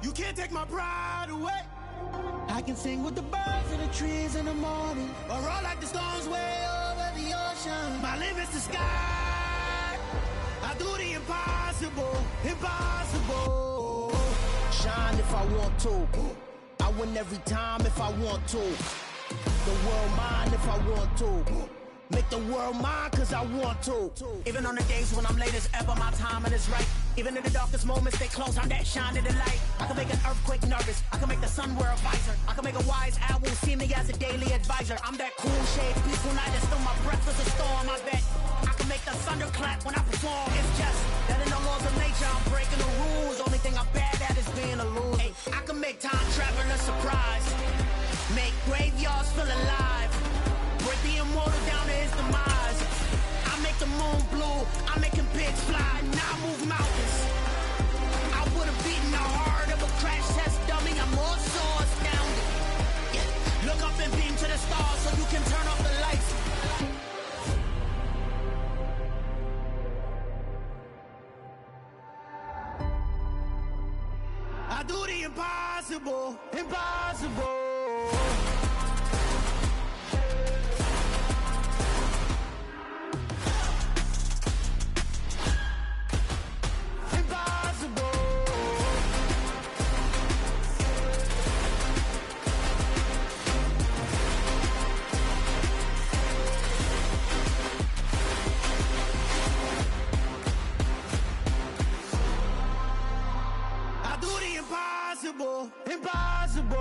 You can't take my pride away. I can sing with the birds and the trees in the morning, or roll like the storms way over the ocean. My limit's the sky. I do the impossible, impossible. Shine if I want to. I win every time if I want to. The world mine if I want to. Make the world mine cause I want to. Even on the days when I'm late as ever, my timing is right. Even in the darkest moments, stay close, I'm that shine in the light. I can make an earthquake nervous, I can make the sun wear a visor. I can make a wise owl see me as a daily advisor. I'm that cool shade, peaceful night, and still my breath is a storm. I bet I can make the thunder clap when I perform. It's just that in the laws of nature, I'm breaking the rules. Only thing I'm bad at is being a loser. Hey, I can make time travel a surprise, make graveyards feel alive, break the immortal down to his demise. I make the moon blue, I make him pigs fly, now I move mountains. I would've beaten the heart of a crash test dummy, I'm more so astounded. Yeah. Look up and beam to the stars so you can turn off the lights. I do the impossible, impossible. Impossible, impossible.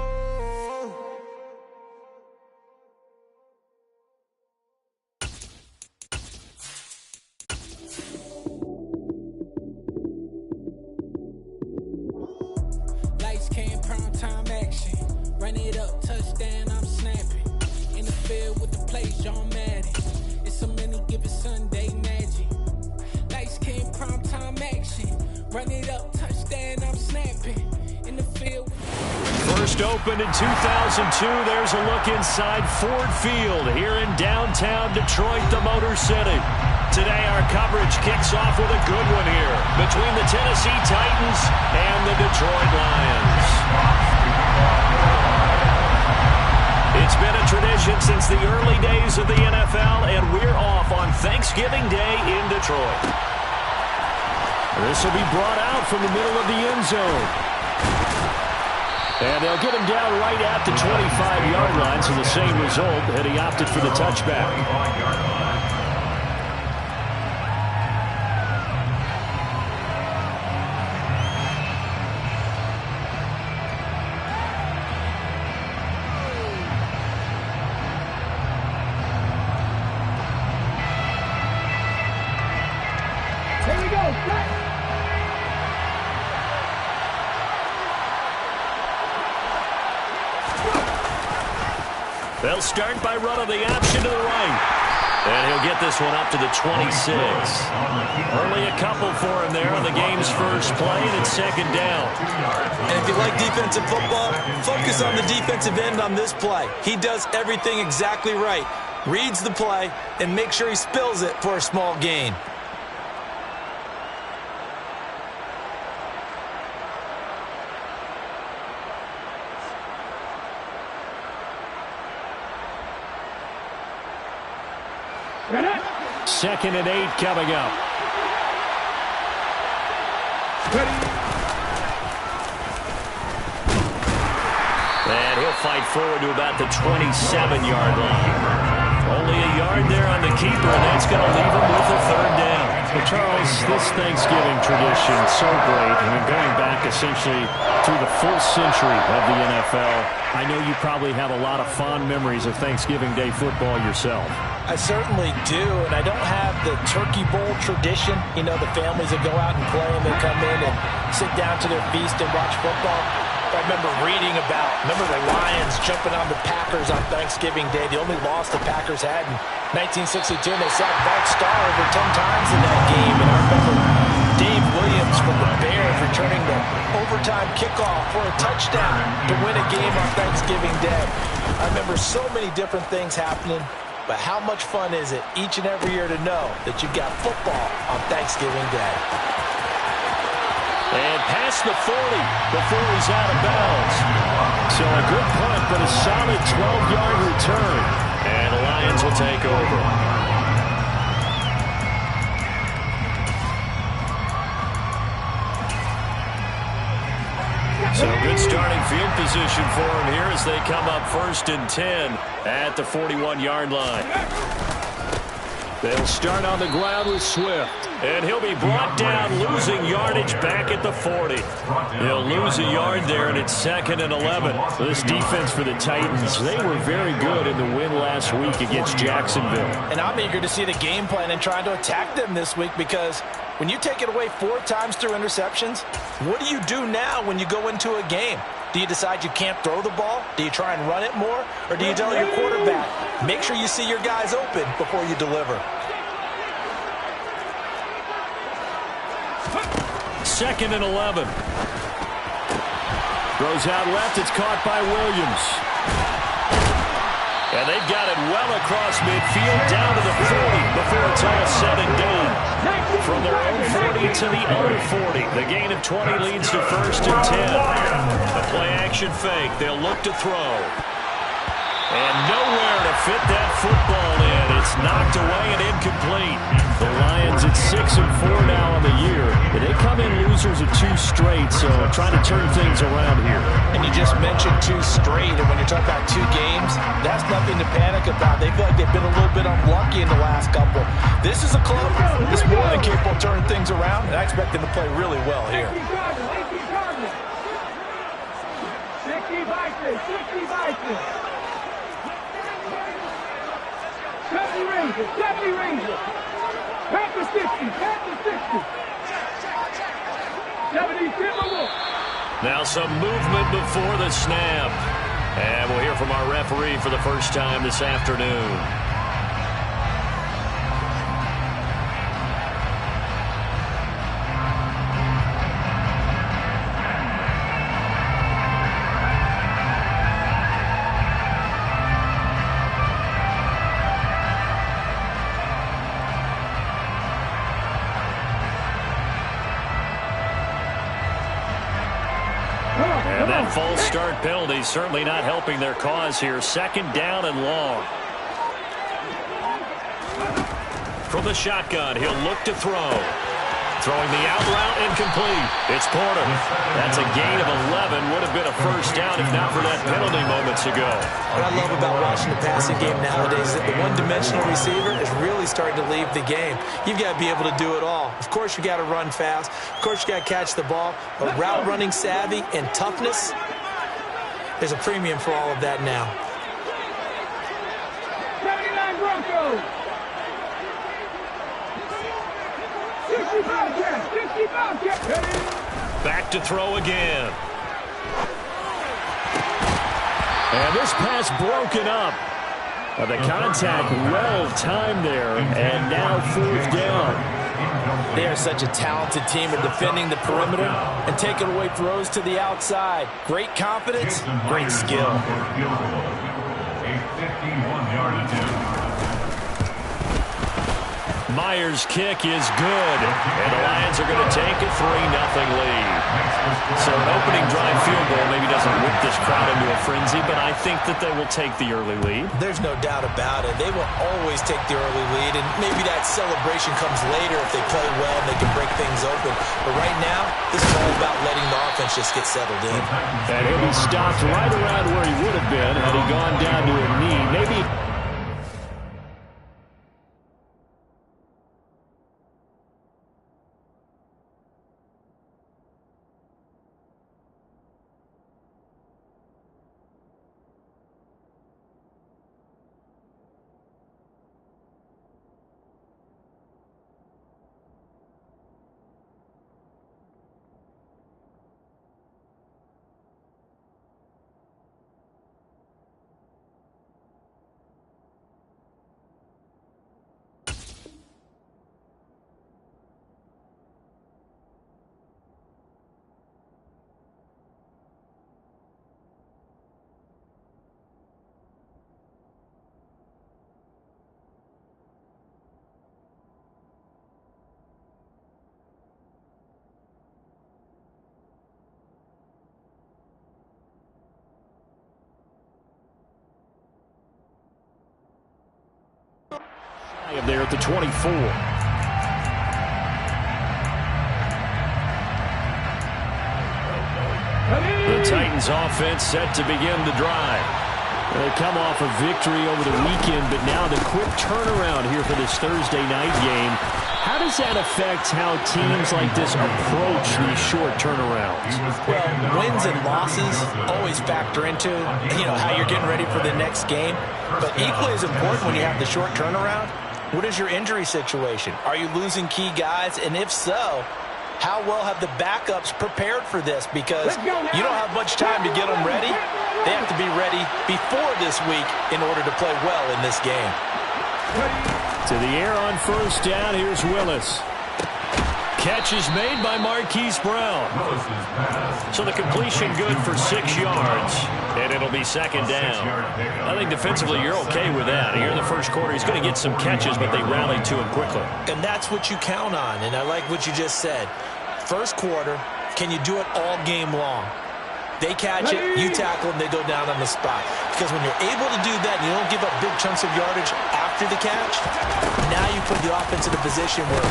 Lights came, prime time action. Run it up, touchdown, I'm snapping. In the field with the plays, John Madden. It's so many given Sunday magic. Lights came, prime time action. Run it up, touchdown, I'm snapping. In the field. First opened in 2002, there's a look inside Ford Field here in downtown Detroit, the Motor City. Today our coverage kicks off with a good one here between the Tennessee Titans and the Detroit Lions. It's been a tradition since the early days of the NFL, and we're off on Thanksgiving Day in Detroit. This will be brought out from the middle of the end zone. And they'll get him down right at the 25-yard line, so the same result, and he opted for the touchback. Here we go. They'll start by running the option to the right. And he'll get this one up to the 26. Only a couple for him there on the game's first play, and it's second down. And if you like defensive football, focus on the defensive end on this play. He does everything exactly right. Reads the play and make sure he spills it for a small gain. Second and 8 coming up. And he'll fight forward to about the 27-yard line. Only a yard there on the keeper, and that's going to leave him with a third down. Well, Charles, this Thanksgiving tradition, so great. I mean, going back essentially through the full century of the NFL, I know you probably have a lot of fond memories of Thanksgiving Day football yourself. I certainly do, and I don't have the Turkey Bowl tradition. You know, the families that go out and play and they come in and sit down to their feast and watch football. I remember reading about, the Lions jumping on the Packers on Thanksgiving Day. The only loss the Packers had in 1962, and they sacked Bart Starr over 10 times in that game. And I remember Dave Williams from the Bears returning the overtime kickoff for a touchdown to win a game on Thanksgiving Day. I remember so many different things happening, but how much fun is it each and every year to know that you've got football on Thanksgiving Day? And past the 40 before he's out of bounds. So a good punt, but a solid 12-yard return. And the Lions will take over. So good starting field position for him here as they come up 1st and 10 at the 41-yard line. They'll start on the ground with Swift. And he'll be brought down, losing yardage back at the 40. He'll lose a yard there, and it's 2nd and 11. This defense for the Titans, they were very good in the win last week against Jacksonville. And I'm eager to see the game plan and trying to attack them this week, because when you take it away 4 times through interceptions, what do you do now when you go into a game? Do you decide you can't throw the ball? Do you try and run it more? Or do you tell your quarterback, make sure you see your guys open before you deliver? 2nd and 11. Throws out left. It's caught by Williams. And they've got it well across midfield down to the 40 before it's all said and done. From their own 40 to the other 40. The gain of 20 leads to 1st and 10. A play-action fake. They'll look to throw. And nowhere to fit that football in. It's knocked away and incomplete. The Lions at 6-4 now on the year. They come in losers of 2 straight, so trying to turn things around here. And you just mentioned 2 straight, and when you're talking about 2 games, that's nothing to panic about. They feel like they've been a little bit unlucky in the last couple. This is a club that's more than capable of turning things around, and I expect them to play really well here. 60 Rangers. Back to 60. 70. Now some movement before the snap. And we'll hear from our referee for the first time this afternoon. And that false start penalty certainly not helping their cause here. 2nd down and long. From the shotgun, he'll look to throw. Throwing the out route incomplete. It's Porter. That's a gain of 11. Would have been a 1st down if not for that penalty moments ago. What I love about watching the passing game nowadays is that the one-dimensional receiver is really starting to leave the game. You've got to be able to do it all. Of course, you got to run fast. Of course, you got to catch the ball. But route running savvy and toughness, there's a premium for all of that now. 79 Broncos. 65 Back to throw again. And this pass broken up. The contact well timed there, and now 4th down. They are such a talented team at defending the perimeter and taking away throws to the outside. Great confidence, great skill. A 51-yard attempt. Myers' kick is good, and the Lions are going to take a 3-0 lead. So an opening drive field goal maybe doesn't whip this crowd into a frenzy, but I think that they will take the early lead. There's no doubt about it. They will always take the early lead, and maybe that celebration comes later if they play well and they can break things open. But right now, this is all about letting the offense just get settled in. And he'll be stopped right around where he would have been had he gone down to a knee. Maybe There at the 24. The Titans offense set to begin the drive. They come off a victory over the weekend, but now the quick turnaround here for this Thursday night game. How does that affect how teams like this approach these short turnarounds? Well, wins and losses always factor into, how you're getting ready for the next game. But equally as important when you have the short turnaround, what is your injury situation? Are you losing key guys? And if so, how well have the backups prepared for this? Because you don't have much time to get them ready. They have to be ready before this week in order to play well in this game. To the air on first down. Here's Willis. Catch is made by Marquise Brown. So the completion good for 6 yards, and it'll be second down. I think defensively you're okay with that. Here in the first quarter, he's going to get some catches, but they rallied to him quickly. And that's what you count on, and I like what you just said. First quarter, can you do it all game long? They catch it, you tackle them, they go down on the spot. Because when you're able to do that and you don't give up big chunks of yardage after the catch, now you put the offense in a position where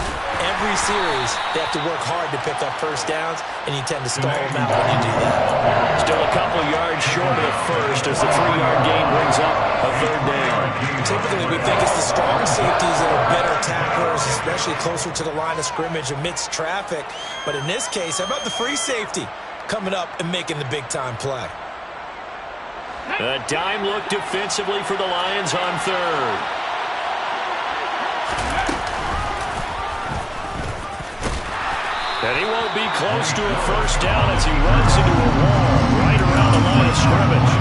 every series they have to work hard to pick up first downs, and you tend to stall them out when you do that. Still a couple yards short of the first as the 3-yard gain brings up a third down. Typically, we think it's the strong safeties that are better tacklers, especially closer to the line of scrimmage amidst traffic. But in this case, how about the free safety coming up and making the big-time play? A dime look defensively for the Lions on third. And he won't be close to a first down as he runs into a wall right around the line of scrimmage.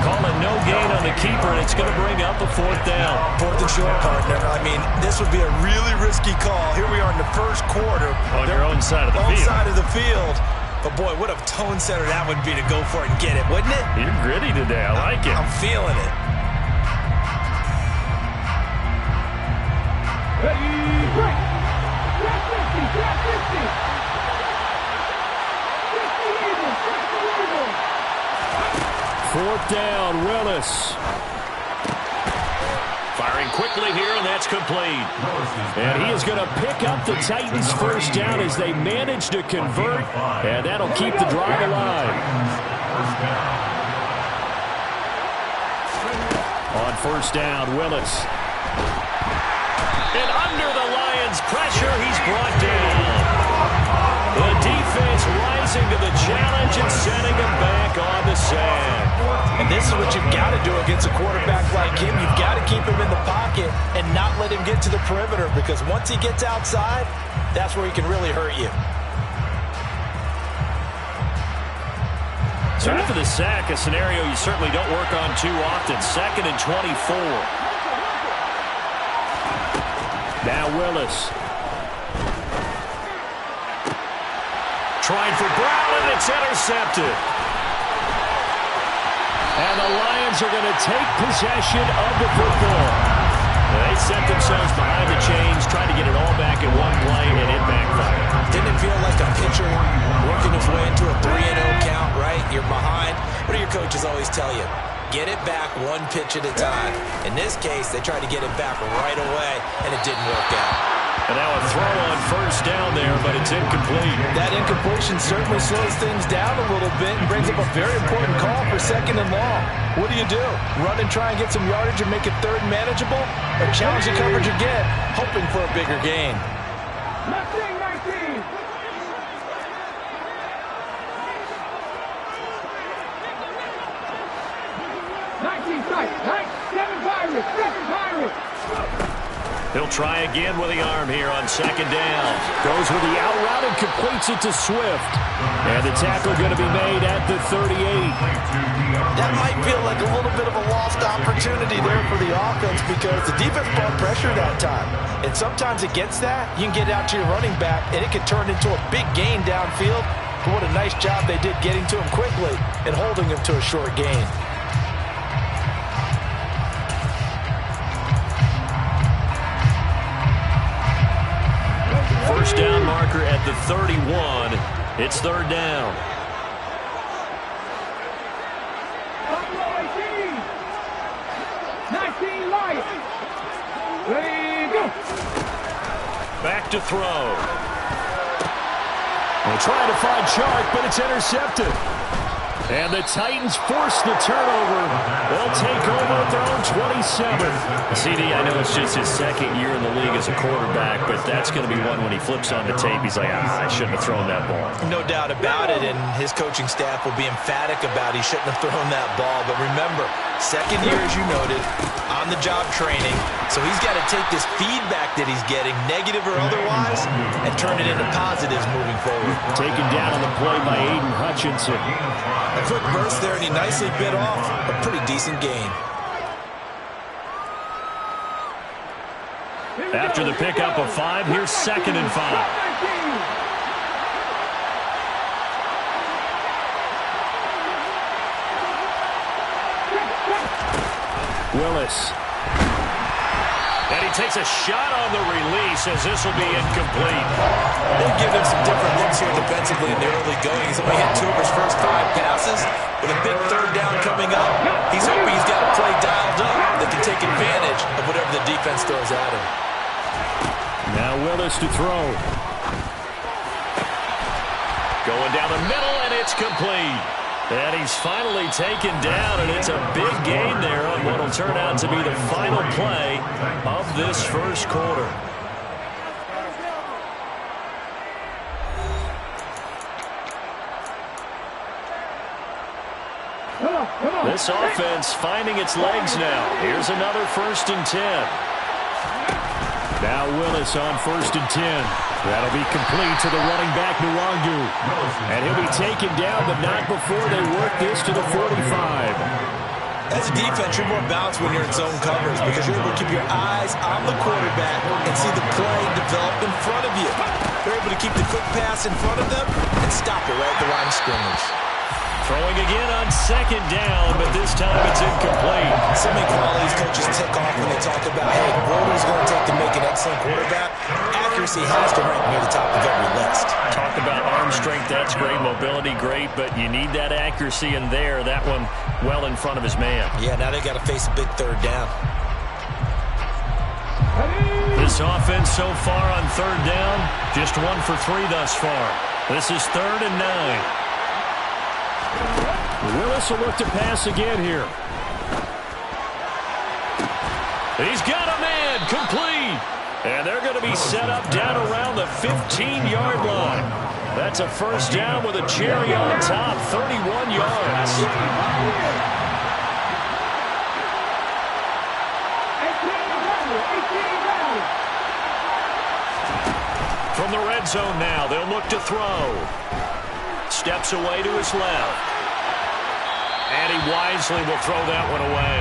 Call it no gain on the keeper, and it's going to bring up a fourth down. Fourth and short, partner. I mean, this would be a really risky call. Here we are in the first quarter. On your own side of the field. Own side of the field. But, boy, what a tone setter that would be to go for it and get it, wouldn't it? You're gritty today. I like it. I'm feeling it. Ready, break. Drop 50, drop 50. 50 Eagles, 50 Eagles. Fourth down, Willis. Firing quickly here, and that's complete. And he is going to pick up the Titans' first down as they manage to convert, and that'll keep the drive alive. On first down, Willis. And under the Lions' pressure, he's brought down. The defense rising to the challenge and sending him back on the sack. And this is what you've got to do against a quarterback like him. You've got to keep him in the pocket and not let him get to the perimeter, because once he gets outside, that's where he can really hurt you. So after the sack, a scenario you certainly don't work on too often. 2nd and 24. Now Willis. Trying for Brown, and it's intercepted. And the Lions are going to take possession of the football. They set themselves behind the chains, trying to get it all back in one play, and it backfired. Didn't it feel like a pitcher working his way into a 3-0 count, right? You're behind. What do your coaches always tell you? Get it back one pitch at a time. In this case, they tried to get it back right away, and it didn't work out. And now a throw on first down there, but it's incomplete. That incompletion certainly slows things down a little bit and brings up a very important call for 2nd and long. What do? Run and try and get some yardage and make it third manageable? Or challenge the coverage again, hoping for a bigger gain? 19. 19 strike. 7 Pirates. 7 Pirates. He'll try again with the arm here on 2nd down. Goes with the out route and completes it to Swift. And the tackle going to be made at the 38. That might feel like a little bit of a lost opportunity there for the offense, because the defense brought pressure that time. And sometimes against that, you can get out to your running back, and it can turn into a big gain downfield. But what a nice job they did getting to him quickly and holding him to a short gain. First down marker at the 31. It's 3rd down. Buffalo 18. 19 Lions. Ready, back to throw. They're trying to find Chark, but it's intercepted. And the Titans force the turnover. They'll take over at their own 27. CD, I know it's just his second year in the league as a quarterback, but that's going to be one when he flips on the tape. He's like, I shouldn't have thrown that ball. No doubt about it, and his coaching staff will be emphatic about he shouldn't have thrown that ball. But remember, second year, as you noted, on-the-job training. So he's got to take this feedback that he's getting, negative or otherwise, and turn it into positives moving forward. Taken down on the play by Aiden Hutchinson. A quick burst there, and he nicely bit off a pretty decent gain. After the pickup of 5, here's 2nd and 5. Willis. And he takes a shot on the release as this will be incomplete. They've given him some different looks here defensively in the early going. He's only hit 2 of his first 5 passes. With a big third down coming up, he's hoping he's got a play dialed up that can take advantage of whatever the defense throws at him. Now Willis to throw. Going down the middle, and it's complete. And he's finally taken down, and it's a big gain there on what will turn out to be the final play of this first quarter. This offense finding its legs now. Here's another 1st and 10. Now Willis on 1st and 10. That'll be complete to the running back, Nwangu. And he'll be taken down, but not before they work this to the 45. As a defense, you're more balanced when you're in zone coverage because you're able to keep your eyes on the quarterback and see the play develop in front of you. They're able to keep the quick pass in front of them and stop it right at the line of scrimmage. Throwing again on 2nd down, but this time it's incomplete. So many qualities coaches tick off when they talk about, hey, what is it going to take to make an excellent quarterback? Accuracy has to rank near the top of every list. Talk about arm strength, that's great. Mobility, great, but you need that accuracy in there. That one well in front of his man. Yeah, now they got to face a big third down. This offense so far on 3rd down, just 1 for 3 thus far. This is 3rd and 9. Willis will look to pass again here. He's got a man, complete. And they're going to be set up down around the 15-yard line. That's a 1st down with a cherry on top, 31 yards. From the red zone now, they'll look to throw. Steps away to his left. And he wisely will throw that one away.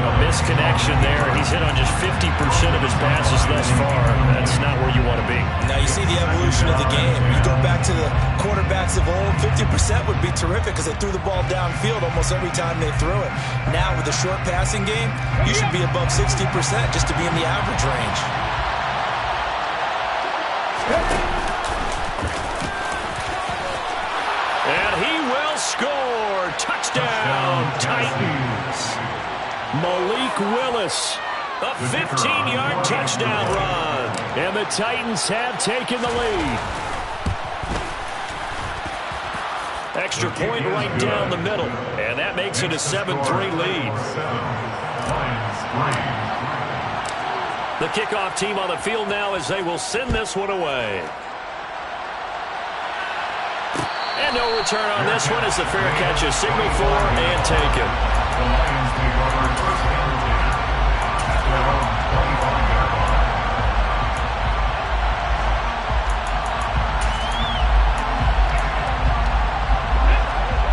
A misconnection there. He's hit on just 50% of his passes thus far. That's not where you want to be. Now you see the evolution of the game. You go back to the quarterbacks of old, 50% would be terrific because they threw the ball downfield almost every time they threw it. Now with the short passing game, you should be above 60% just to be in the average range. And he will score. Touchdown, Titans. Malik Willis. A 15-yard touchdown run. And the Titans have taken the lead. Extra point right down the middle. And that makes it a 7-3 lead. The kickoff team on the field now as they will send this one away. And no return on this one as the fair catch is signaled for and taken.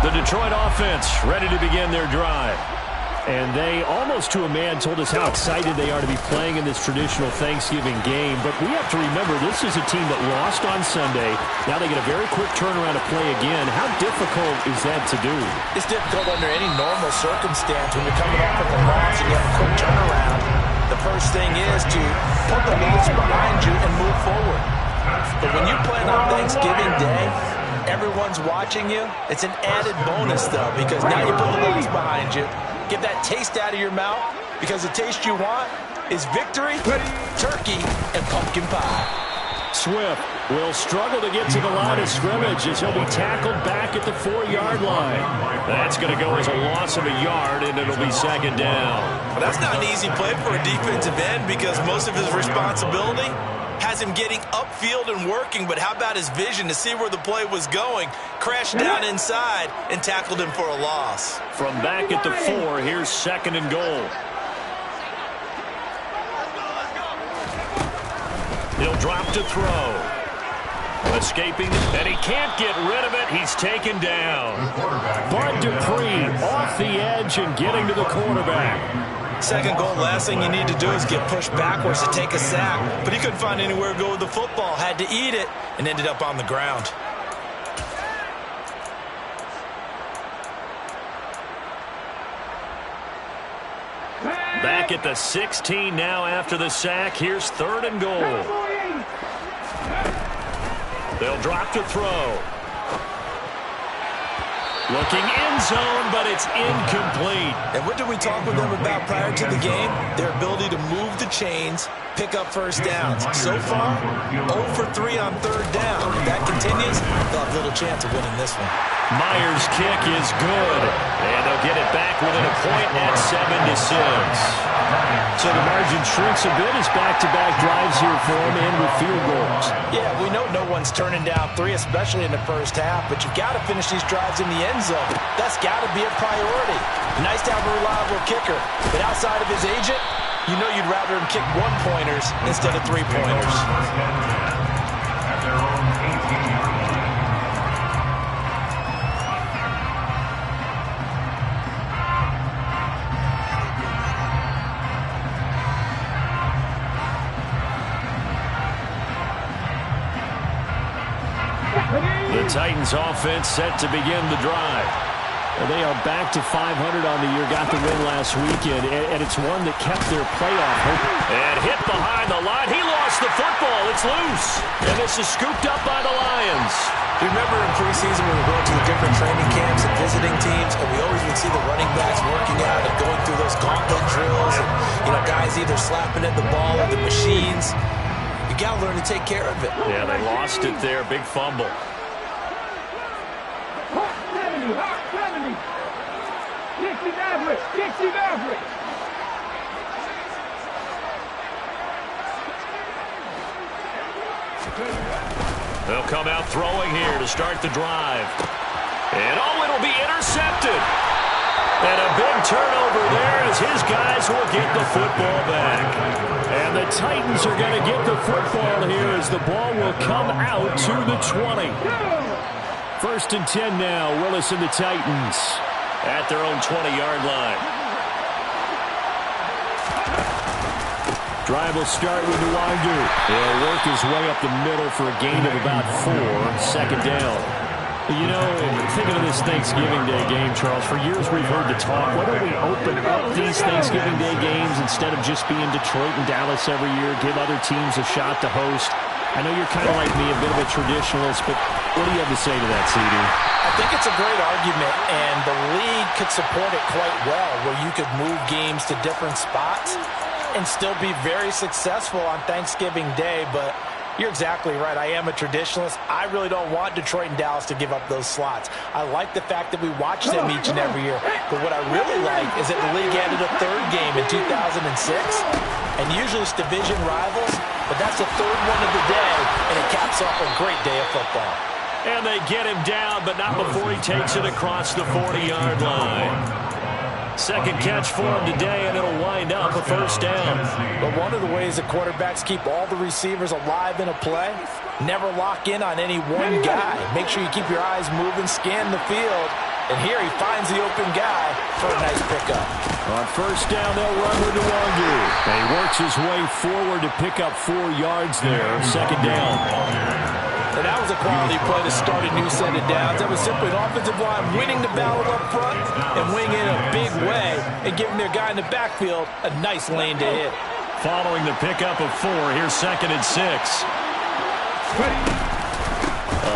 The Detroit offense ready to begin their drive. And they, almost to a man, told us how excited they are to be playing in this traditional Thanksgiving game. But we have to remember, this is a team that lost on Sunday. Now they get a very quick turnaround to play again. How difficult is that to do? It's difficult under any normal circumstance when you're coming off of a loss and you have a quick turnaround. The first thing is to put the loss behind you and move forward. But when you're playing on Thanksgiving Day, everyone's watching you. It's an added bonus, though, because now you put the loss behind you. Get that taste out of your mouth, because the taste you want is victory, turkey, and pumpkin pie. Swift will struggle to get to the line of scrimmage as he'll be tackled back at the 4-yard line. That's going to go as a loss of a yard, and it'll be second down. Well, that's not an easy play for a defensive end because most of his responsibility has him getting upfield and working, but how about his vision to see where the play was going, crashed down inside, and tackled him for a loss. From back at the 4, here's second and goal. He'll drop to throw. Escaping, and he can't get rid of it. He's taken down. Bud Dupree off the edge and getting to the quarterback. Second goal, last thing you need to do is get pushed backwards to take a sack. But he couldn't find anywhere to go with the football. Had to eat it and ended up on the ground. Back at the 16 now after the sack. Here's third and goal. They'll drop to throw. Looking end zone, but it's incomplete. And what did we talk with them about prior to the game? Their ability to move the chains, pick up first downs. So far, 0 for 3 on third down. If that continues, they'll have little chance of winning this one. Myers' kick is good, and they'll get it back within a point at 7-6. So the margin shrinks a bit as back-to-back drives here for him and with field goals. Yeah, we know no one's turning down 3, especially in the first half, but you've got to finish these drives in the end zone. That's got to be a priority. Nice to have a reliable kicker, but outside of his agent, you know you'd rather him kick 1-pointers instead of 3-pointers. The Titans offense set to begin the drive. They are back to 500 on the year, got the win last weekend, and it's one that kept their playoff hope. And hit behind the line. He lost the football. It's loose. And this is scooped up by the Lions. Do you remember in preseason when we were going to the different training camps and visiting teams, and we always would see the running backs working out and going through those gauntlet drills, and guys either slapping at the ball or the machines. You got to learn to take care of it. Yeah, they lost it there. Big fumble. 70. 60 average. 60 average. They'll come out throwing here to start the drive. And it'll be intercepted. And a big turnover there as his guys will get the football back. And the Titans are going to get the football here as the ball will come out to the 20. First and 10 now. Willis and the Titans at their own 20-yard line. Drive will start with Nwangu. He'll work his way up the middle for a gain of about 4. Second down. You know, thinking of this Thanksgiving Day game, Charles, for years we've heard the talk, why don't we open up these Thanksgiving Day games instead of just being Detroit and Dallas every year, give other teams a shot to host? I know you're kind of like me, a bit of a traditionalist, but what do you have to say to that, CD? I think it's a great argument, and the league could support it quite well, where you could move games to different spots and still be very successful on Thanksgiving Day, but you're exactly right. I am a traditionalist. I really don't want Detroit and Dallas to give up those slots. I like the fact that we watch them each and every year. But what I really like is that the league added a third game in 2006. And usually it's division rivals, but that's the third one of the day, and it caps off a great day of football. And they get him down, but not before he takes it across the 40-yard line. Second catch for him today, and it'll wind up a first down. But one of the ways that quarterbacks keep all the receivers alive in a play, never lock in on any one guy. Make sure you keep your eyes moving, scan the field, and here he finds the open guy for a nice pickup. On first down, they'll run with Nwangu. And he works his way forward to pick up 4 yards there. Second down. And that was a quality play to start a new set of downs. That was simply an offensive line winning the battle up front and winning in a big way and giving their guy in the backfield a nice lane to hit. Following the pickup of 4, here's second and 6.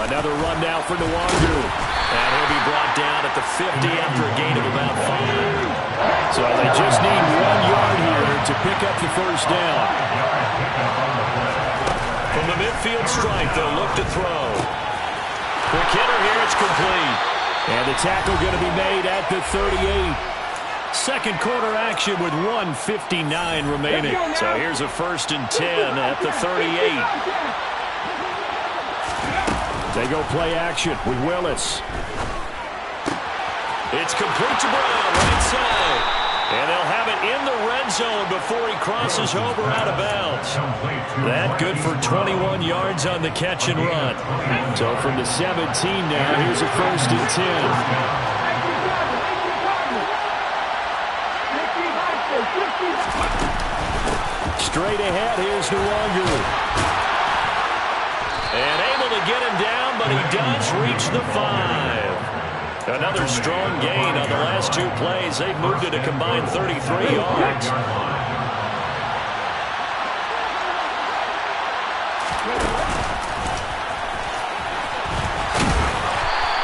Another run down for Nwangu. And he'll be brought down at the 50 after a gain of about 5. So they just need 1 yard here to pick up the first down. From the midfield. midfield stripe. They'll look to throw. Quick hitter here. It's complete. And the tackle going to be made at the 38. Second quarter action with 1:59 remaining. So here's a 1st and 10 at the 38. They go play action with Willis. It's complete to Brown, right side. And they'll have it in the red zone before he crosses over out of bounds. That good for 21 yards on the catch and run. So from the 17 now, here's a 1st and 10. Straight ahead, here's Nwangu. And able to get him down, but he does reach the 5. Another strong gain on the last 2 plays. They've moved it a combined 33 yards.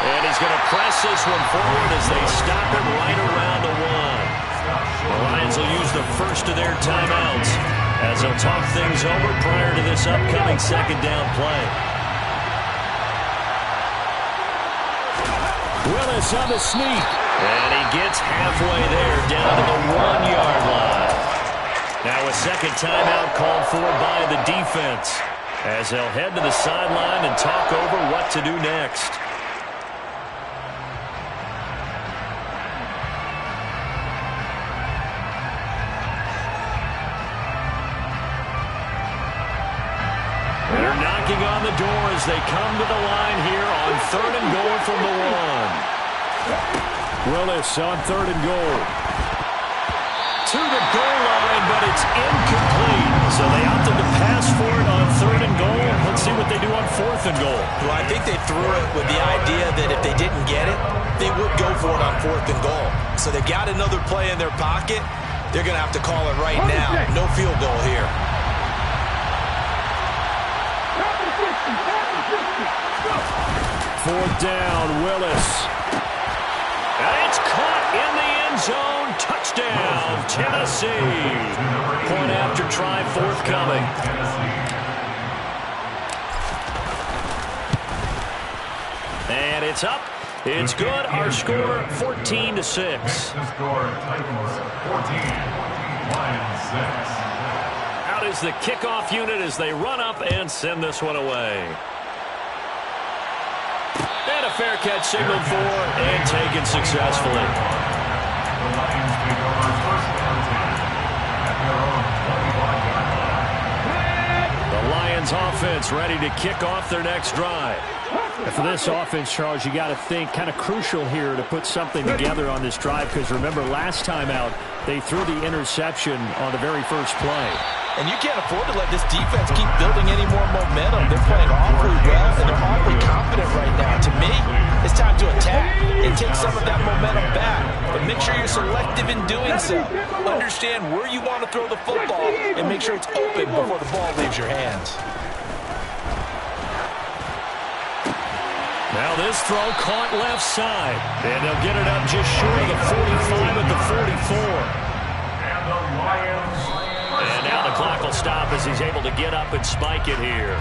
And he's going to press this one forward as they stop him right around the 1. The Lions will use the first of their timeouts as they'll talk things over prior to this upcoming 2nd down play. Willis on the sneak. And he gets halfway there down to the 1-yard line. Now a 2nd timeout called for by the defense as they'll head to the sideline and talk over what to do next. They're knocking on the door as they come to the line here on 3rd and goal from the 1. Willis on 3rd and goal. To the goal line, but it's incomplete. So they opted to pass for it on 3rd and goal. Let's see what they do on 4th and goal. Well, I think they threw it with the idea that if they didn't get it, they would go for it on 4th and goal. So they got another play in their pocket. They're going to have to call it right now. No field goal here. 4th down, Willis. And it's caught in the end zone. Touchdown, Tennessee. Point after try forthcoming. And it's up. It's good. Our score, 14-6. The score, Titans 14, Lions 6. Out is the kickoff unit as they run up and send this one away. And a fair catch signaled for and taken successfully. The Lions take over 1st and 10 at their own 21-yard line. The Lions offense ready to kick off their next drive. And for this offense, Charles, you got to think kind of crucial here to put something together on this drive because remember last time out they threw the interception on the very first play. And you can't afford to let this defense keep building any more momentum. They're playing awfully well, and they're awfully confident right now. To me, it's time to attack and take some of that momentum back. But make sure you're selective in doing so. Understand where you want to throw the football and make sure it's open before the ball leaves your hands. Now this throw caught left side. And they'll get it up just short of the 45 at the 44. And the Lions. And now the clock will stop as he's able to get up and spike it here.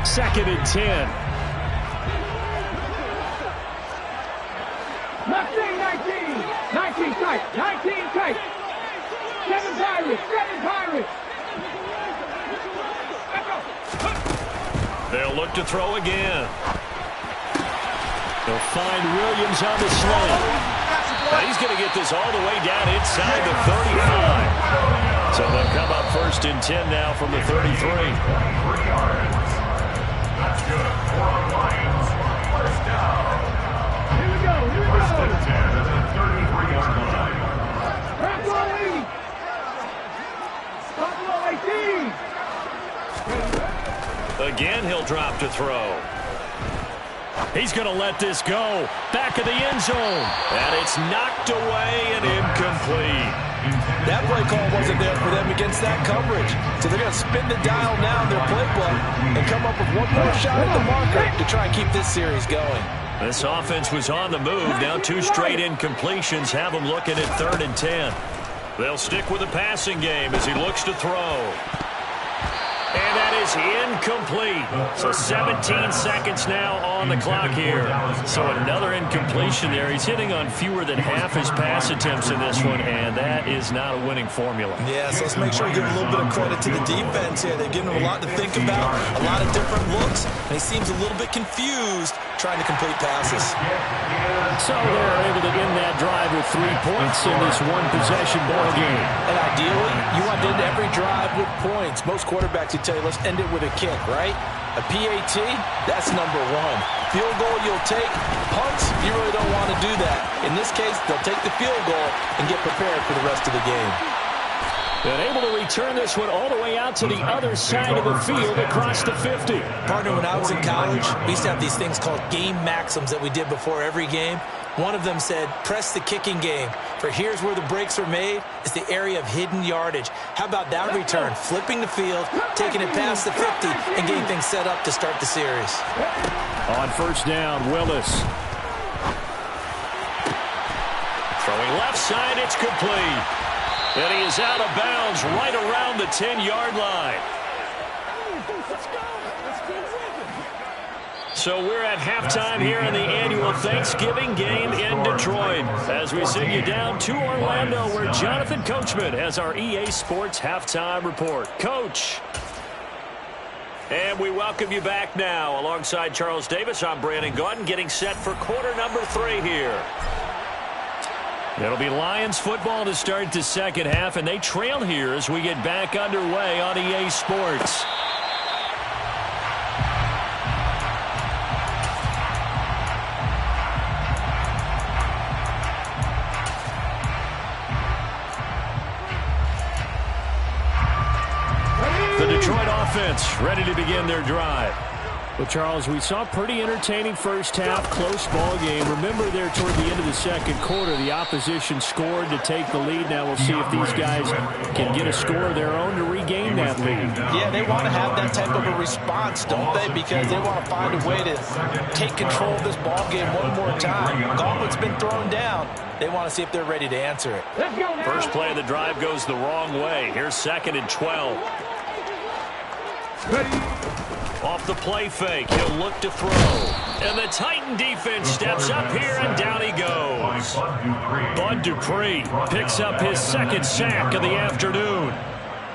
Second and 10. 19 tight, 19 tight. 7 Pirates, 7 Pirates. They'll look to throw again. They'll find Williams on the slant. Now he's going to get this all the way down inside the 35. So they'll come up 1st and 10 now from the 33. 3 yards. That's good for the Lions. 1st down. Here we go, here we go. 1st and 10 at the 33-yard line. Buffalo 18. Again, he'll drop to throw. He's going to let this go. Back of the end zone. And it's knocked away and incomplete. That play call wasn't there for them against that coverage. So they're going to spin the dial now in their playbook and come up with one more shot at the marker to try and keep this series going. This offense was on the move. Now 2 straight incompletions have them looking at 3rd and 10. They'll stick with the passing game as he looks to throw. And that is incomplete. So 17 seconds now on the clock here. So another incompletion there. He's hitting on fewer than half his pass attempts in this one, and that is not a winning formula. Yeah, so let's make sure we give a little bit of credit to the defense here. They've given him a lot to think about, a lot of different looks, and he seems a little bit confused trying to complete passes. So they're able to end that drive with 3 points in this one-possession ball game. And ideally, you want to end every drive with points. Most quarterbacks would tell you, let's end it with a kick, right? A PAT, that's number 1. Field goal you'll take. Punts, you really don't want to do that. In this case, they'll take the field goal and get prepared for the rest of the game. And able to return this one all the way out to the other side of the field across the 50. Partner, when I was in college, we used to have these things called game maxims that we did before every game. One of them said, press the kicking game. For here's where the breaks are made. It's the area of hidden yardage. How about that return? Flipping the field, taking it past the 50, and getting things set up to start the series. On first down, Willis. Throwing left side, it's complete. And he is out of bounds right around the 10-yard line. So we're at halftime here in the annual Thanksgiving game in Detroit. As we send you down to Orlando, where Jonathan Coachman has our EA Sports halftime report. Coach. And we welcome you back now. Alongside Charles Davis, I'm Brandon Gaudin, getting set for quarter number 3 here. It'll be Lions football to start the second half, and they trail here as we get back underway on EA Sports. The Detroit offense ready to begin their drive. Well, Charles, we saw a pretty entertaining first half, close ball game. Remember there toward the end of the second quarter, the opposition scored to take the lead. Now we'll see if these guys can get a score of their own to regain that lead. Yeah, they want to have that type of a response, don't they? Because they want to find a way to take control of this ball game one more time. Gauntlet's been thrown down. They want to see if they're ready to answer it. First play of the drive goes the wrong way. Here's 2nd and 12. Off the play fake, he'll look to throw. And the Titan defense steps up here, and down he goes. Bud Dupree picks up his 2nd sack of the afternoon.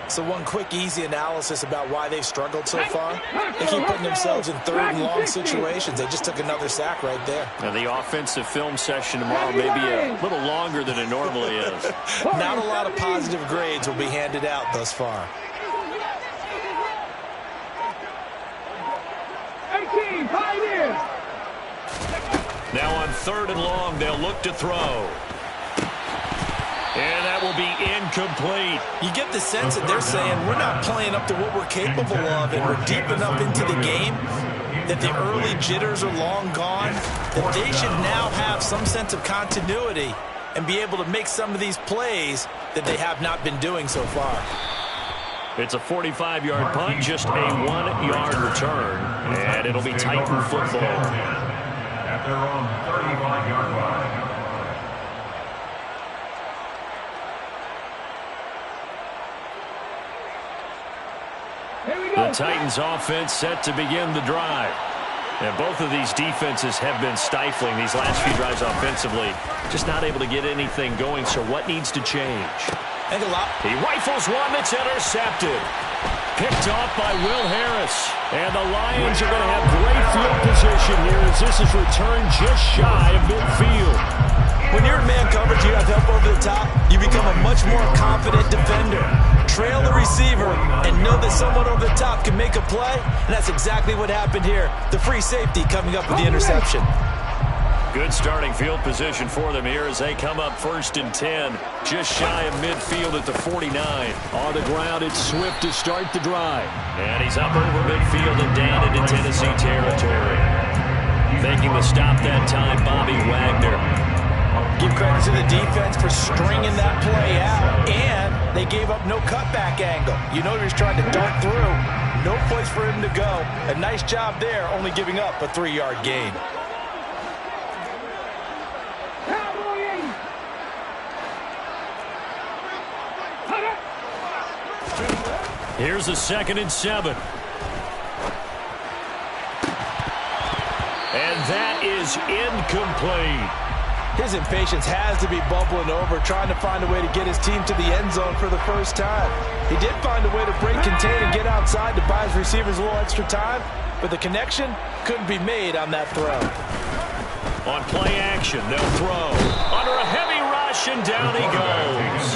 So one quick, easy analysis about why they've struggled so far. They keep putting themselves in 3rd and long situations. They just took another sack right there. Now the offensive film session tomorrow may be a little longer than it normally is. Not a lot of positive grades will be handed out thus far. Now on 3rd and long, they'll look to throw. And that will be incomplete. You get the sense that they're saying we're not playing up to what we're capable of, and we're deep enough into the game that the early jitters are long gone, that they should now have some sense of continuity and be able to make some of these plays that they have not been doing so far. It's a 45-yard punt, just a 1-yard return, and it'll be Titan football. At their own 35-yard line. The Titans offense set to begin the drive. And both of these defenses have been stifling these last few drives offensively. Just not able to get anything going, so what needs to change? He rifles one that's intercepted. Picked off by Will Harris. And the Lions are going to have great field position here as this is returned just shy of midfield. When you're in man coverage, you have help over the top. You become a much more confident defender. Trail the receiver and know that someone over the top can make a play. And that's exactly what happened here. The free safety coming up with the interception. Good starting field position for them here as they come up 1st and 10. Just shy of midfield at the 49. On the ground, it's Swift to start the drive. And he's up over midfield and down into Tennessee territory. Making the stop that time, Bobby Wagner. Give credit to the defense for stringing that play out. They gave up no cutback angle. You know he's trying to dart through. No place for him to go. A nice job there, only giving up a 3-yard gain. Here's a 2nd and 7. And that is incomplete. His impatience has to be bubbling over, trying to find a way to get his team to the end zone for the first time. He did find a way to break, contain, and get outside to buy his receivers a little extra time, but the connection couldn't be made on that throw. On play action, they'll throw. Under a heavy rush, and down he goes.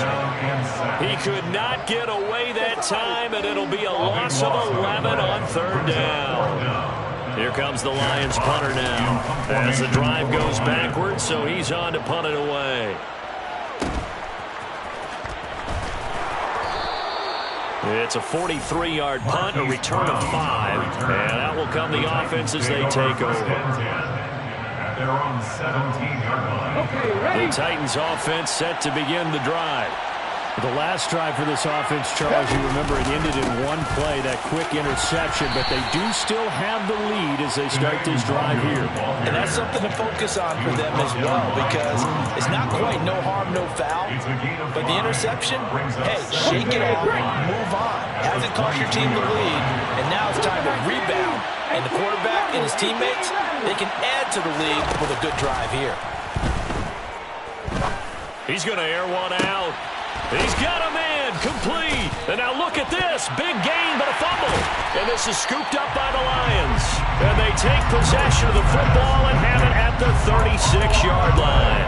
He could not get away that time, and it'll be a loss of 11 on 3rd down. Here comes the Lions punter now as the drive goes backwards, so he's on to punt it away. It's a 43-yard punt, a return of 5, and out will come the offense as they take over. The Titans offense set to begin the drive. The last drive for this offense, Charles, you remember it ended in one play, that quick interception, but they do still have the lead as they start this drive here. And that's something to focus on for them as well, because it's not quite no harm, no foul, but the interception, hey, shake it off, move on. Hasn't cost your team the lead, and now it's time to rebound. And the quarterback and his teammates, they can add to the lead with a good drive here. He's going to air one out. He's got a man, complete. And now look at this, big gain but a fumble. And this is scooped up by the Lions. And they take possession of the football and have it at the 36-yard line.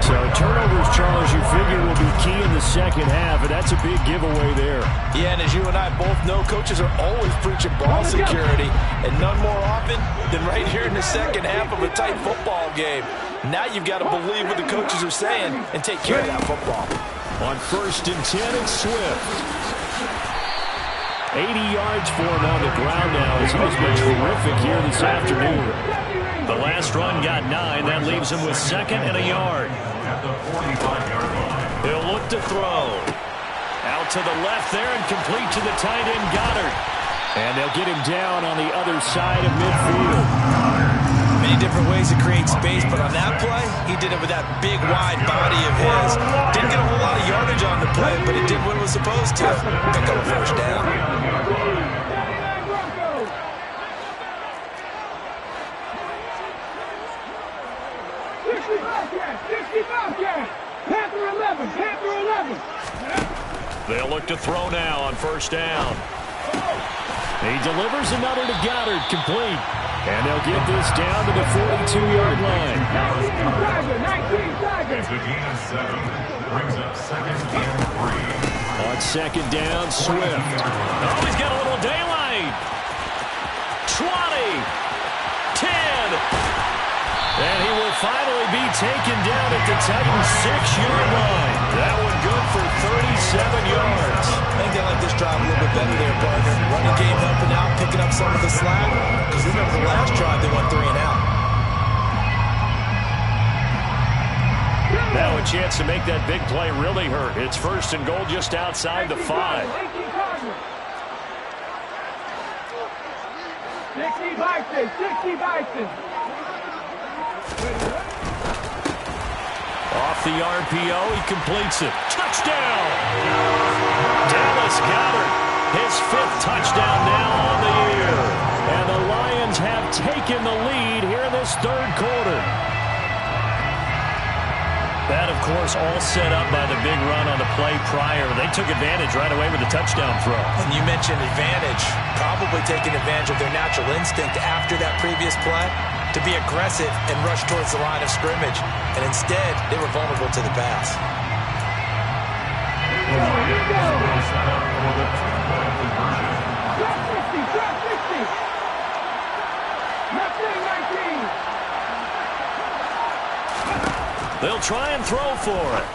So turnovers, Charles, you figure will be key in the second half, and that's a big giveaway there. Yeah, and as you and I both know, coaches are always preaching ball security, and none more often than right here in the second half of a tight football game. Now you've got to believe what the coaches are saying and take care of that football. On 1st and 10, it's Swift. 80 yards for him on the ground now as he's been terrific here this afternoon. The last run got 9. That leaves him with 2nd and a yard. He'll look to throw. Out to the left there and complete to the tight end Goddard. And they'll get him down on the other side of midfield. Many different ways to create space, but on that play, he did it with that big, wide body of his. Didn't get a whole lot of yardage on the play, but it did what it was supposed to. Pick up a 1st down. Panther 11, Panther 11. They'll look to throw now on 1st down. He delivers another to Goddard, complete. And they'll get this down to the 42-yard line. 19 Tiger. It's a gain of 7. Brings up 2nd and 3. On 2nd down, Swift. Oh, he's got a little daylight. 20. 10. And he will finally be taken down at the Titans' 6-yard line. That one good for 37 yards. I think they like this drive a little bit better there, partner. Running game helping out, picking up some of the slack. Because remember the last drive, they went 3 and out. Now a chance to make that big play really hurt. It's 1st and goal just outside the 5. 60 Bison, 60 Bison. Off the RPO, he completes it. Touchdown! Dallas Goedert, his 5th touchdown now on the year. And the Lions have taken the lead here in this 3rd quarter. That, of course, all set up by the big run on the play prior. They took advantage right away with the touchdown throw. And you mentioned advantage, probably taking advantage of their natural instinct after that previous play to be aggressive and rush towards the line of scrimmage. And instead, they were vulnerable to the pass. They'll try and throw for it.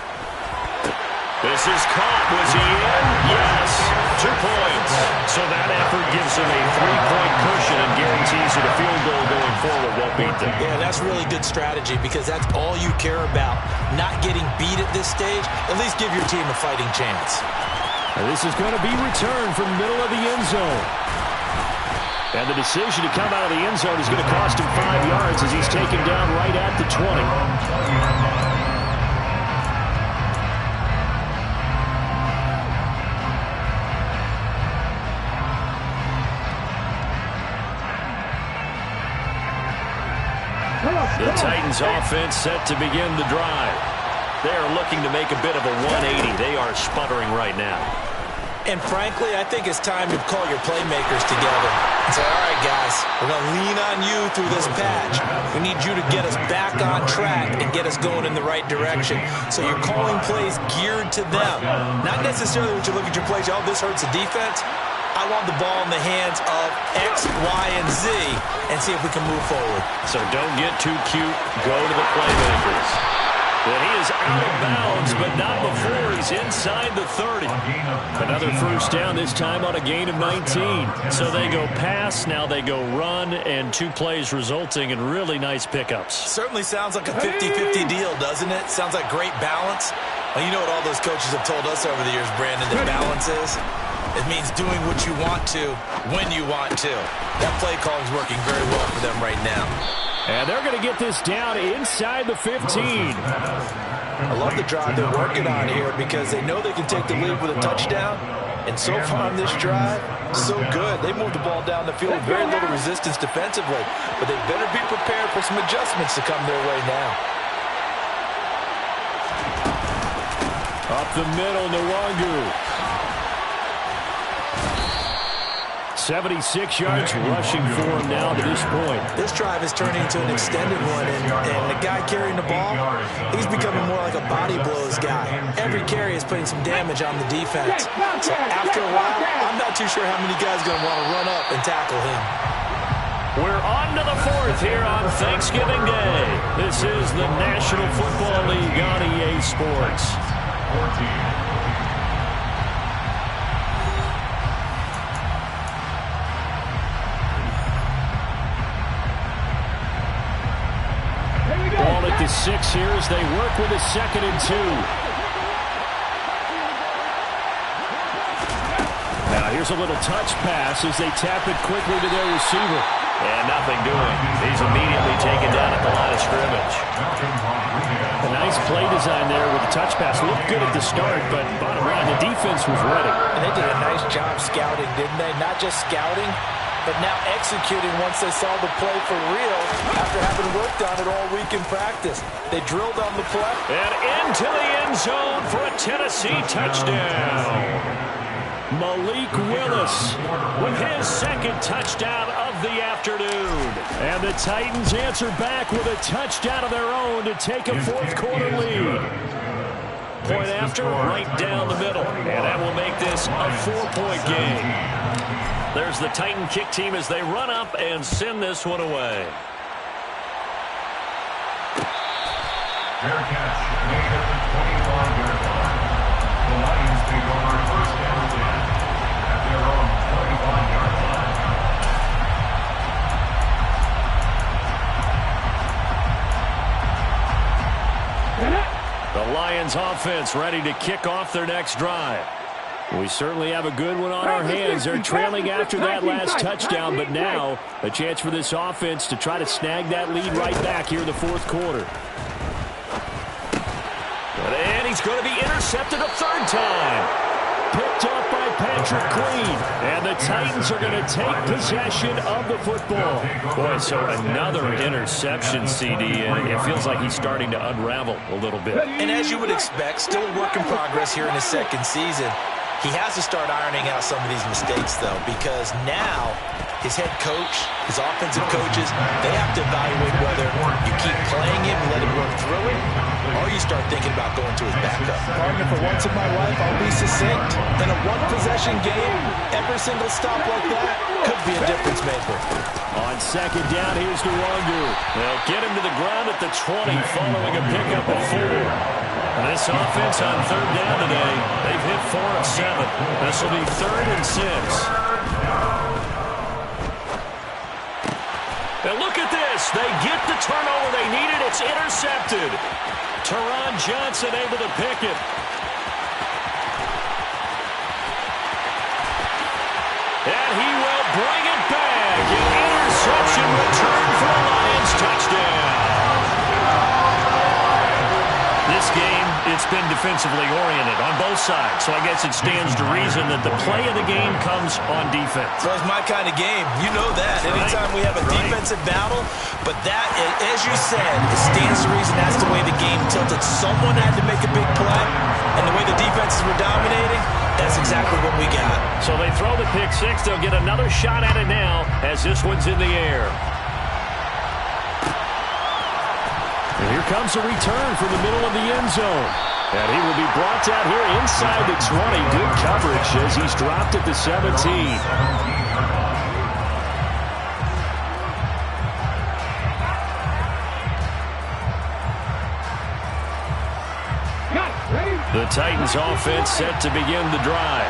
This is caught. Was he in? Yes. 2 points. So that effort gives them a 3-point cushion and guarantees that a field goal going forward won't beat them. Yeah, that's really good strategy because that's all you care about. Not getting beat at this stage. At least give your team a fighting chance. And this is going to be returned from the middle of the end zone. And the decision to come out of the end zone is going to cost him 5 yards as he's taken down right at the 20. The Titans offense set to begin the drive. They are looking to make a bit of a 180. They are sputtering right now. And frankly, I think it's time to call your playmakers together and say, all right, guys, we're going to lean on you through this patch. We need you to get us back on track and get us going in the right direction. So you're calling plays geared to them. Not necessarily when you look at your plays, oh, this hurts the defense. I want the ball in the hands of X, Y, and Z and see if we can move forward. So don't get too cute. Go to the playmakers. And he is out of bounds, but not before he's inside the 30. Another first down, this time on a gain of 19. So they go pass, now they go run, and 2 plays resulting in really nice pickups. Certainly sounds like a 50-50 deal, doesn't it? Sounds like great balance. Well, you know what all those coaches have told us over the years, Brandon, that balance is? It means doing what you want to when you want to. That play calling is working very well for them right now. And they're going to get this down inside the 15. I love the drive they're working on here because they know they can take the lead with a touchdown. And so far on this drive, so good. They moved the ball down the field with very little resistance defensively. But they better be prepared for some adjustments to come their way now. Up the middle, Nwangu. 76 yards rushing for him now to this point. This drive is turning into an extended one, and the guy carrying the ball, he's becoming more like a body blows guy. Every carry is putting some damage on the defense. So after a while, I'm not too sure how many guys are going to want to run up and tackle him. We're on to the 4th here on Thanksgiving Day. This is the National Football League on EA Sports. 14. Ball at the 6 here as they work with a 2nd and 2. Now here's a little touch pass as they tap it quickly to their receiver. And nothing doing. He's immediately taken down at the line of scrimmage. A nice play design there with the touch pass. Looked good at the start, but bottom line, the defense was ready. And they did a nice job scouting, didn't they? Not just scouting, but now executing once they saw the play for real after having worked on it all week in practice. They drilled on the play. And into the end zone for a Tennessee touchdown. Malik Willis with his 2nd touchdown of the afternoon. And the Titans answer back with a touchdown of their own to take a 4th quarter lead. Point after, right down the middle. And that will make this a 4-point game. There's the Titan kick team as they run up and send this one away. Fair catch made at the 25-yard line. The Lions take over first down and 10 at their own 25-yard line. The Lions offense ready to kick off their next drive. We certainly have a good one on our hands. They're trailing after that last touchdown, but now a chance for this offense to try to snag that lead right back here in the 4th quarter. And he's going to be intercepted a 3rd time. Picked up by Patrick Queen. And the Titans are going to take possession of the football. Boy, so another interception, CD, and it feels like he's starting to unravel a little bit. And as you would expect, still a work in progress here in his 2nd season. He has to start ironing out some of these mistakes, though, because now his head coach, his offensive coaches, they have to evaluate whether you keep playing him and let him work through it, or you start thinking about going to his backup. Partner, for once in my life, I'll be succinct. In a 1-possession game, every single stop like that could be a difference maker. On 2nd down, here's Nwangu. They'll get him to the ground at the 20 following a pickup of 4. And this offense on 3rd down today, they've hit 4 of 7. This will be 3rd and 6. And look at this. They get the turnover they needed. It's intercepted. Teron Johnson able to pick it. And he will bring it back. An interception return for a Lions touchdown. This game, it's been defensively oriented on both sides, so I guess it stands to reason that the play of the game comes on defense. So it's my kind of game. You know that. Anytime we have a defensive battle, but that, as you said, it stands to reason that's the way the game tilted. Someone had to make a big play, and the way the defenses were dominating, that's exactly what we got. So they throw the pick six. They'll get another shot at it now as this one's in the air. And here comes a return from the middle of the end zone. And he will be brought down here inside the 20. Good coverage as he's dropped at the 17. The Titans offense set to begin the drive.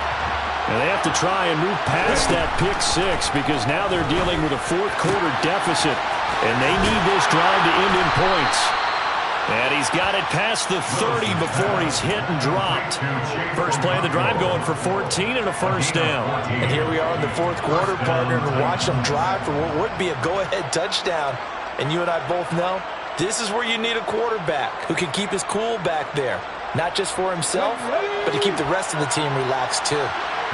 And they have to try and move past that pick six because now they're dealing with a fourth quarter deficit. And they need this drive to end in points. And he's got it past the 30 before he's hit and dropped. First play of the drive going for 14 and a first down. And here we are in the fourth quarter, partner, and watch them drive for what would be a go-ahead touchdown. And you and I both know this is where you need a quarterback who can keep his cool back there. Not just for himself, but to keep the rest of the team relaxed too.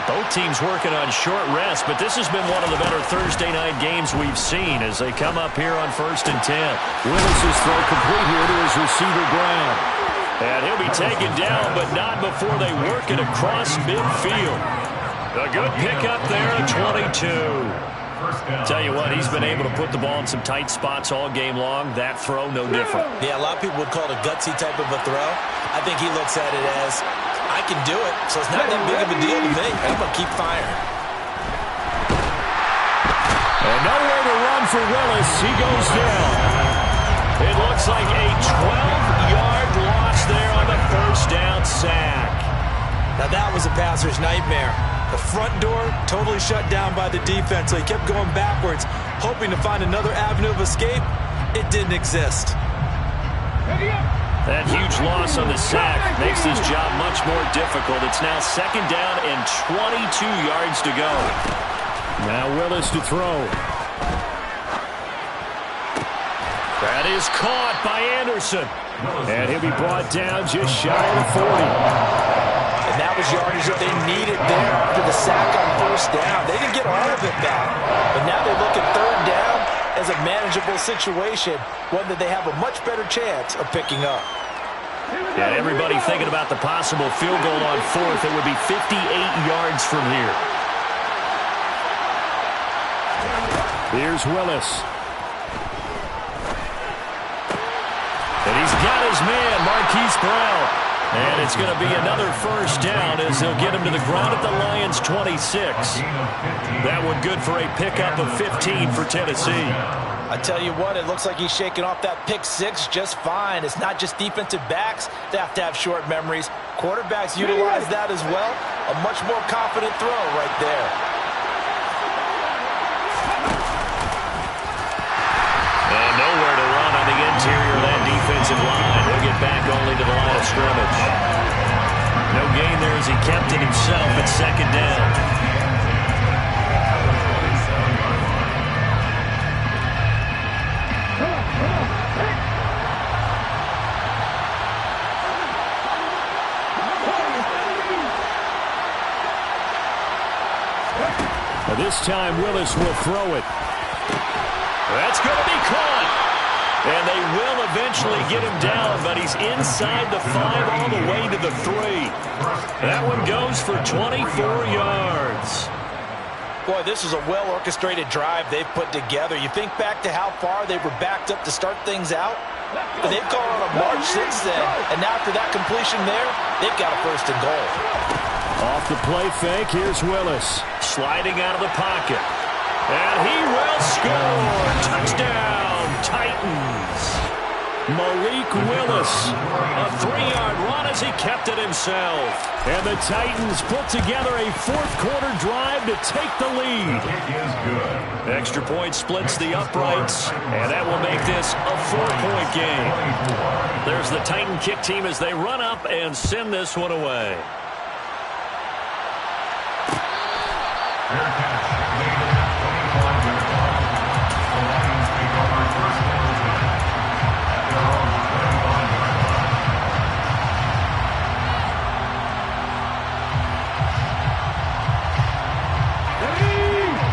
Both teams working on short rest, but this has been one of the better Thursday night games we've seen as they come up here on 1st and 10. Willis's throw complete here to his receiver Brown. And he'll be taken down, but not before they work it across midfield. A good pickup there at 22. Tell you what, he's been able to put the ball in some tight spots all game long. That throw, no different. Yeah, a lot of people would call it a gutsy type of a throw. I think he looks at it as, I can do it, so it's not that big of a deal to me. I'm going to keep firing. And nowhere to run for Willis. He goes down. It looks like a 12-yard loss there on the first down sack. Now that was a passer's nightmare. The front door totally shut down by the defense, so he kept going backwards, hoping to find another avenue of escape. It didn't exist. That huge loss on the sack makes this job much more difficult. It's now 2nd down and 22 yards to go. Now Willis to throw. That is caught by Anderson. And he'll be brought down just shy of the 40. And that was yardage that they needed there after the sack on first down. They didn't get all of it back. But now they look at 3rd down as a manageable situation, one that they have a much better chance of picking up. Yeah, everybody thinking about the possible field goal on 4th. It would be 58 yards from here. Here's Willis. And he's got his man, Marquise Brown. And it's going to be another first down as they'll get him to the ground at the Lions' 26. That one good for a pickup of 15 for Tennessee. I tell you what, it looks like he's shaking off that pick six just fine. It's not just defensive backs that have to have short memories. Quarterbacks utilize that as well. A much more confident throw right there. And nowhere to run on the interior of that defensive line. He'll get back only to the line of scrimmage. No gain there as he kept it himself at 2nd down. This time Willis will throw it. That's going to be caught. And they will eventually get him down, but he's inside the 5 all the way to the 3. That one goes for 24 yards. Boy, this is a well-orchestrated drive they've put together. You think back to how far they were backed up to start things out, but they've gone on a march since then. And now after that completion there, they've got a 1st and goal. Off the play fake, here's Willis. Sliding out of the pocket. And he will score. Touchdown, Titans. Malik Willis, a 3-yard run as he kept it himself. And the Titans put together a fourth-quarter drive to take the lead. Extra point splits the uprights, and that will make this a 4-point game. There's the Titan kick team as they run up and send this one away.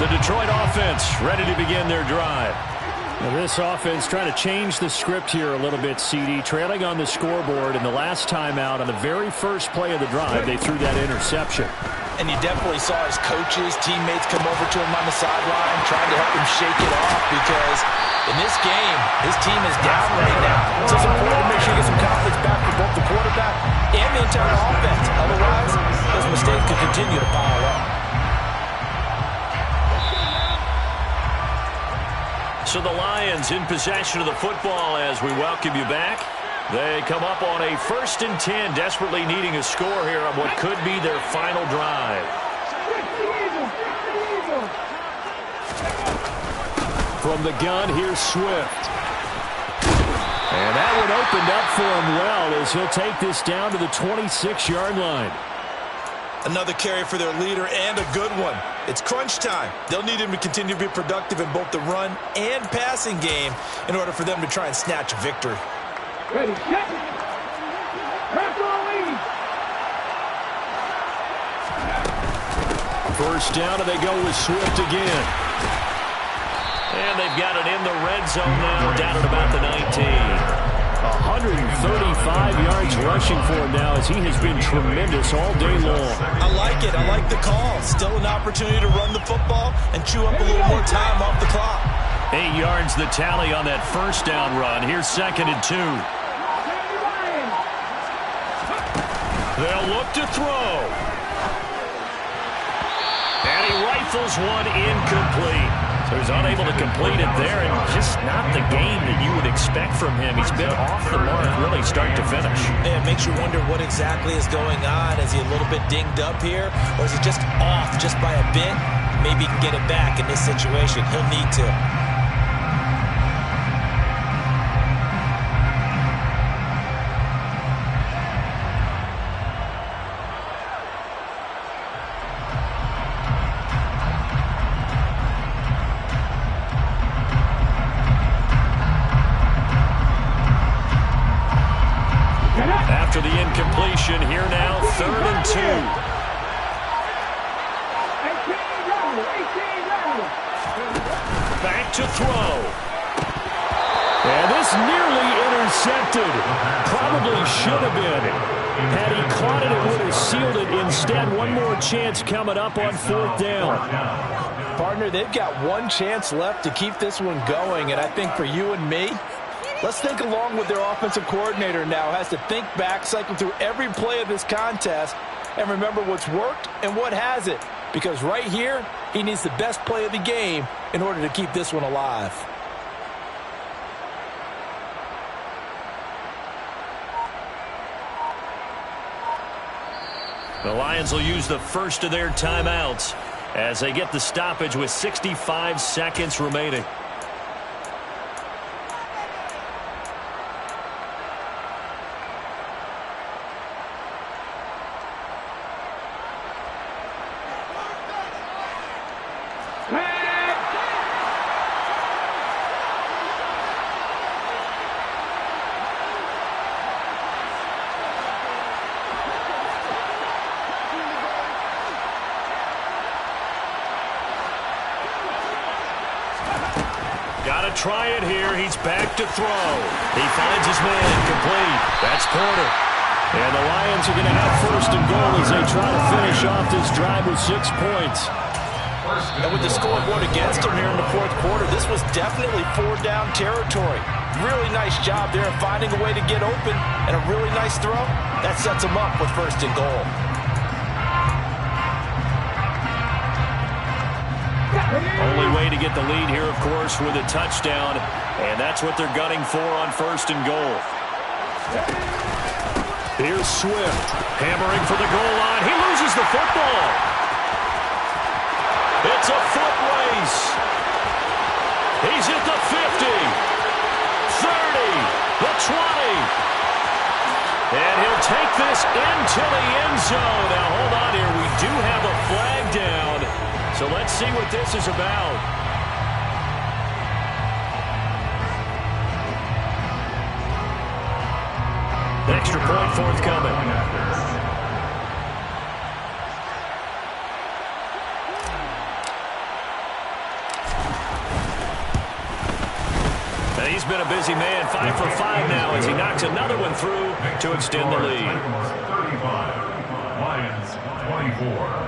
The Detroit offense ready to begin their drive. Now this offense trying to change the script here a little bit, CD. Trailing on the scoreboard, and the last time out on the very first play of the drive, they threw that interception. And you definitely saw his coaches, teammates come over to him on the sideline, trying to help him shake it off, because in this game, his team is down right now. So it's important to make sure you get some confidence back for both the quarterback and the entire offense. Otherwise, those mistakes could continue to pile up. So the Lions in possession of the football as we welcome you back. They come up on a 1st and 10, desperately needing a score here on what could be their final drive. From the gun, here's Swift. And that one opened up for him well as he'll take this down to the 26-yard line. Another carry for their leader, and a good one. It's crunch time. They'll need him to continue to be productive in both the run and passing game in order for them to try and snatch a victory. Ready, set. Press on lead. First down, and they go with Swift again. And they've got it in the red zone now, down at about the 19. 135 yards rushing for him now as he has been tremendous all day long. I like it. I like the call. Still an opportunity to run the football and chew up a little more time off the clock. 8 yards the tally on that first down run. Here's 2nd and 2. They'll look to throw. And he rifles one incomplete. So he's unable to complete it there, and just not the game that you would expect from him. He's been off the mark really start to finish. Yeah, it makes you wonder what exactly is going on. Is he a little bit dinged up here, or is he just off just by a bit? Maybe he can get it back in this situation. He'll need to. After the incompletion, here now, 3rd and 2. Back to throw. And this nearly intercepted. Probably should have been. Had he caught it, it would have sealed it. Instead, one more chance coming up on 4th down. Partner, they've got one chance left to keep this one going, and I think for you and me, let's think along with their offensive coordinator now. Has to think back, cycle through every play of this contest, and remember what's worked and what hasn't. Because right here, he needs the best play of the game in order to keep this one alive. The Lions will use the first of their timeouts as they get the stoppage with 65 seconds remaining. Got to try it here. He's back to throw. He finds his man incomplete. That's Porter. And the Lions are going to have 1st and goal as they try to finish off this drive with 6 points. And with the scoreboard against them here in the 4th quarter, this was definitely 4-down territory. Really nice job there of finding a way to get open, and a really nice throw. That sets them up with 1st and goal. Only way to get the lead here, of course, with a touchdown, and that's what they're gunning for on 1st and goal. Here's Swift, hammering for the goal line. He loses the football. It's a foot race. He's at the 50, 30, the 20. And he'll take this into the end zone. Now, hold on here. We do have a flag down. So let's see what this is about. Extra point forthcoming. And he's been a busy man. 5 for 5 now as he knocks another one through to extend the lead. 35, Lions 24.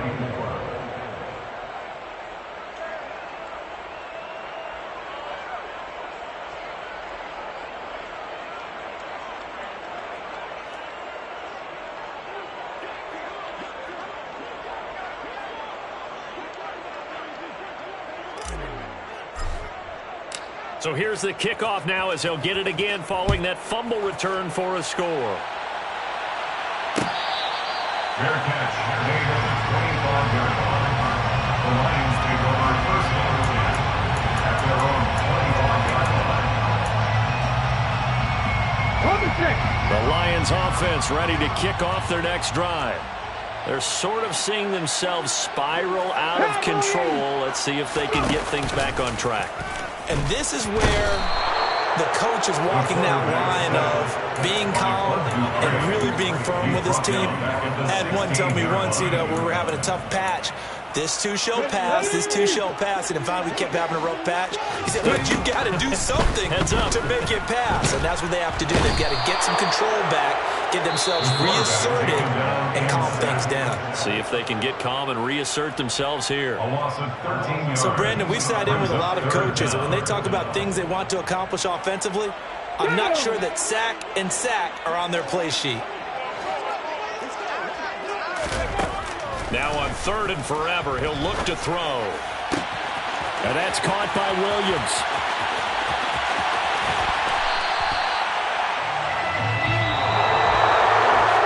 So here's the kickoff now as he'll get it again following that fumble return for a score. Fair catch made at the 25-yard line. The Lions take over 1st and 10 at their own 25-yard line. The Lions offense ready to kick off their next drive. They're sort of seeing themselves spiral out of control. Let's see if they can get things back on track. And this is where the coach is walking that line of being calm and really being firm with his team. I had one tell me once, we were having a tough patch. This too shall pass, this too shall pass. And finally we kept having a rough patch. He said, but you got to do something to make it pass. And that's what they have to do. They've got to get some control back, get themselves reasserted, and calm things down. See if they can get calm and reassert themselves here. So, Brandon, we've sat in with a lot of coaches, and when they talk about things they want to accomplish offensively, I'm not sure that sack and sack are on their play sheet. Now on 3rd and forever, he'll look to throw. And that's caught by Williams.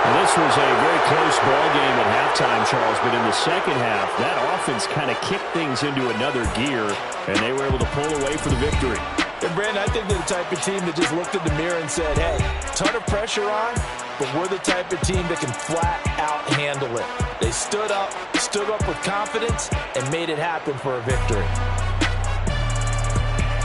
And this was a very close ball game at halftime, Charles, but in the second half, that offense kind of kicked things into another gear, and they were able to pull away for the victory. And Brandon, I think they're the type of team that just looked in the mirror and said, hey, ton of pressure on, but we're the type of team that can flat out handle it. They stood up with confidence, and made it happen for a victory.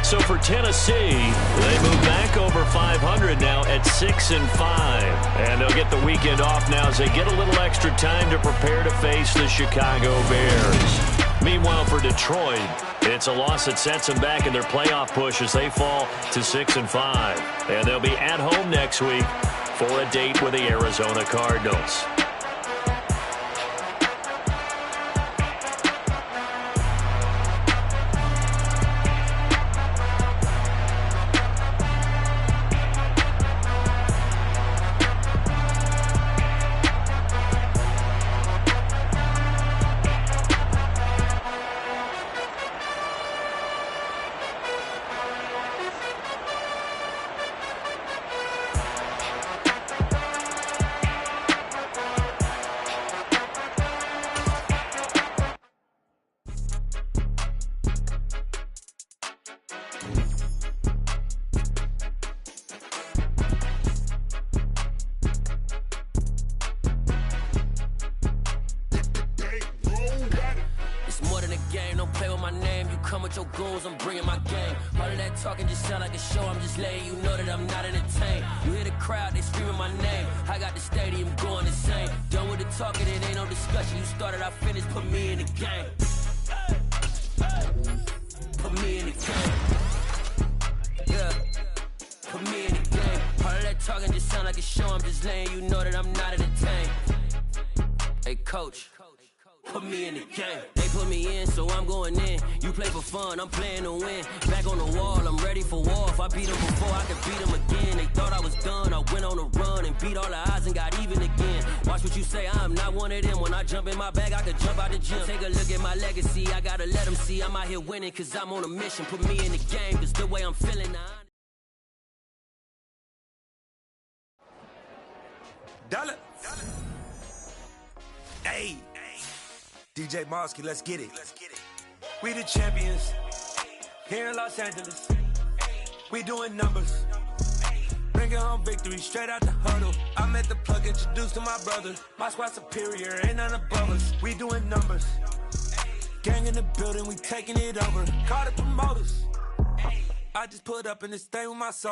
So for Tennessee, they move back over 500 now at 6-5. And they'll get the weekend off now as they get a little extra time to prepare to face the Chicago Bears. Meanwhile, for Detroit, it's a loss that sets them back in their playoff push as they fall to 6-5. And they'll be at home next week for a date with the Arizona Cardinals. with your goons, I'm bringing my game. All of that talking just sound like a show, I'm just letting you know that I'm not entertained. You hear the crowd, they screaming my name. I got the stadium going insane. Done with the talking, it ain't no discussion. You started, I finished, put me in the game. Put me in the game. Yeah. Put me in the game. All of that talking just sound like a show, I'm just letting you know that I'm not entertained. Hey, coach, put me in the game. They put me in, so I'm going in. You play for fun, I'm playing to win. Back on the wall, I'm ready for war. If I beat them before, I can beat them again. They thought I was done, I went on a run and beat all the odds and got even again. Watch what you say, I'm not one of them. When I jump in my bag, I could jump out the gym. Take a look at my legacy, I gotta let them see I'm out here winning, cause I'm on a mission. Put me in the game, cause the way I'm feeling now. Dollar. Hey, DJ Mosky, let's get it. We the champions here in Los Angeles. We doing numbers. Bringing home victory straight out the huddle. I met the plug, introduced to my brother. My squad superior, ain't none above us. We doing numbers. Gang in the building, we taking it over. Call the promoters. I just put up in this thing with my soul.